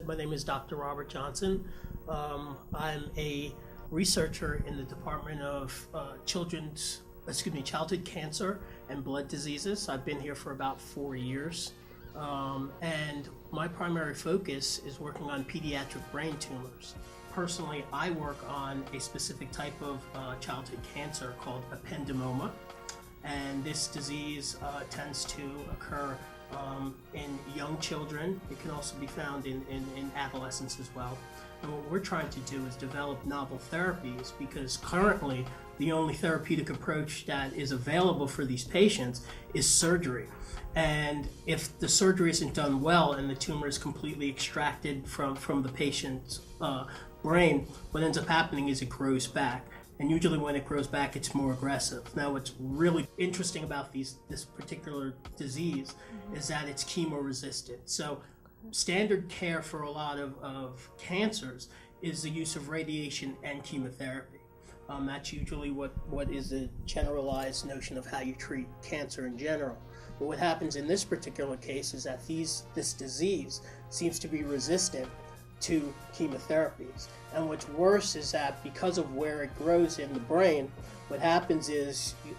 My name is Dr. Robert Johnson. I'm a researcher in the Department of Childhood Cancer and Blood Diseases. I've been here for about 4 years. And my primary focus is working on pediatric brain tumors. Personally, I work on a specific type of childhood cancer called ependymoma. And this disease tends to occur in young children. It can also be found in adolescents as well. And what we're trying to do is develop novel therapies, because currently the only therapeutic approach that is available for these patients is surgery. And if the surgery isn't done well and the tumor is completely extracted from the patient's brain, what ends up happening is it grows back. And usually when it grows back, it's more aggressive. Now, what's really interesting about this particular disease is that it's chemo-resistant. So standard care for a lot of cancers is the use of radiation and chemotherapy. That's usually what is a generalized notion of how you treat cancer in general. But what happens in this particular case is that this disease seems to be resistant to chemotherapies. And what's worse is that because of where it grows in the brain, what happens is you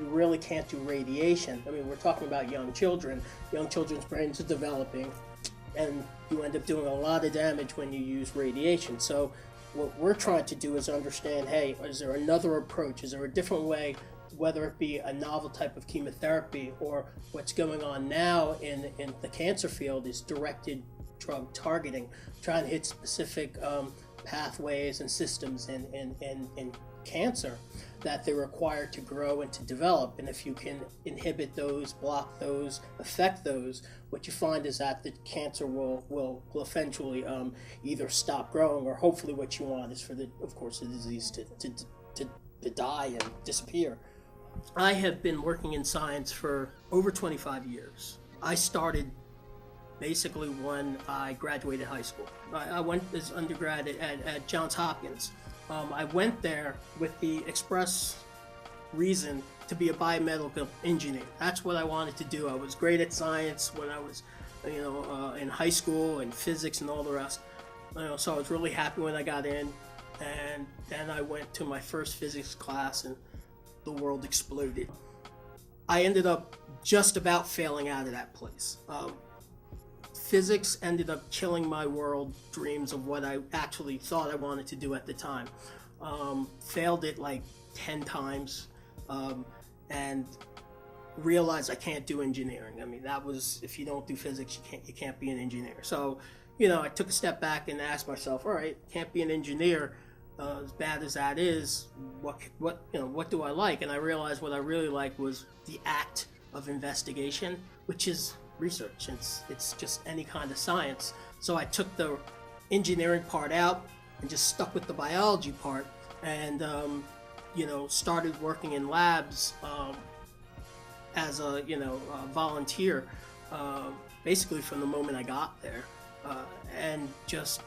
really can't do radiation. I mean, we're talking about young children. Young children's brains are developing, and you end up doing a lot of damage when you use radiation. So what we're trying to do is understand, hey, is there another approach? Is there a different way, whether it be a novel type of chemotherapy, or what's going on now in the cancer field is directed drug targeting, trying to hit specific pathways and systems in cancer that they're required to grow and to develop. And if you can inhibit those, block those, affect those, what you find is that the cancer will eventually either stop growing, or hopefully what you want is for the disease to die and disappear. I have been working in science for over 25 years. I started basically when I graduated high school. I went as undergrad at Johns Hopkins. I went there with the express reason to be a biomedical engineer. That's what I wanted to do. I was great at science when I was, in high school, and physics and all the rest. So I was really happy when I got in, and then I went to my first physics class, and the world exploded. I ended up just about failing out of that place. Physics ended up killing my world dreams of what I actually thought I wanted to do at the time. Failed it like 10 times, and realized I can't do engineering. I mean, that was, if you don't do physics, you can't be an engineer. So, I took a step back and asked myself, all right, can't be an engineer. As bad as that is, what do I like? And I realized what I really liked was the act of investigation, which is research. It's just any kind of science. So I took the engineering part out and just stuck with the biology part, and started working in labs as a volunteer, basically from the moment I got there, and just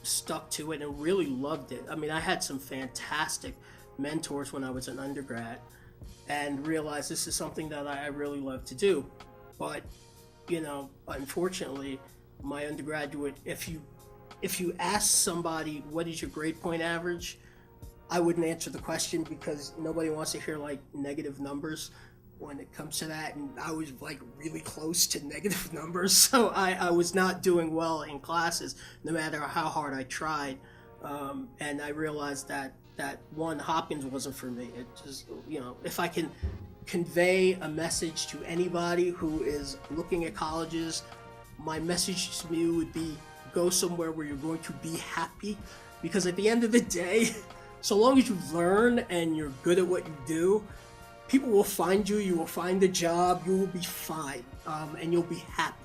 stuck to it and really loved it. I mean, I had some fantastic mentors when I was an undergrad, and realized this is something that I really love to do. But, unfortunately, my undergraduate, if you ask somebody, what is your grade point average, I wouldn't answer the question, because nobody wants to hear negative numbers when it comes to that. And I was really close to negative numbers. So I was not doing well in classes, no matter how hard I tried. And I realized that one, Hopkins wasn't for me. It just, if I can convey a message to anybody who is looking at colleges, my message to you would be, go somewhere where you're going to be happy. Because at the end of the day, so long as you learn and you're good at what you do, people will find you, you will find a job, you will be fine, and you'll be happy.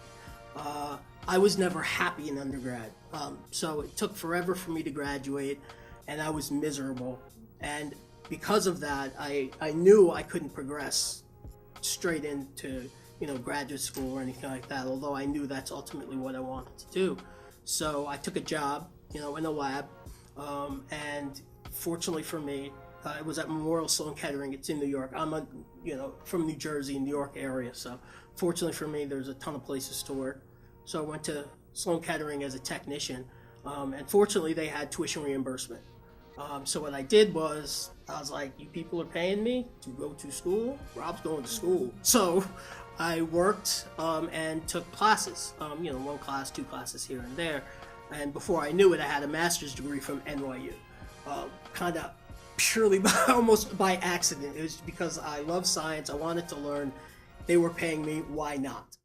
I was never happy in undergrad, so it took forever for me to graduate, and I was miserable. And because of that, I knew I couldn't progress straight into graduate school or anything like that, although I knew that's ultimately what I wanted to do. So I took a job in a lab, and fortunately for me, it was at Memorial Sloan Kettering. It's in New York. I'm from New Jersey, New York area, so fortunately for me, there's a ton of places to work. So I went to Sloan Kettering as a technician, and fortunately they had tuition reimbursement. So what I did was, I was like, you people are paying me to go to school? Rob's going to school. So I worked and took classes, one class, two classes here and there. And before I knew it, I had a master's degree from NYU. Kind of purely almost by accident. It was because I love science. I wanted to learn. They were paying me. Why not?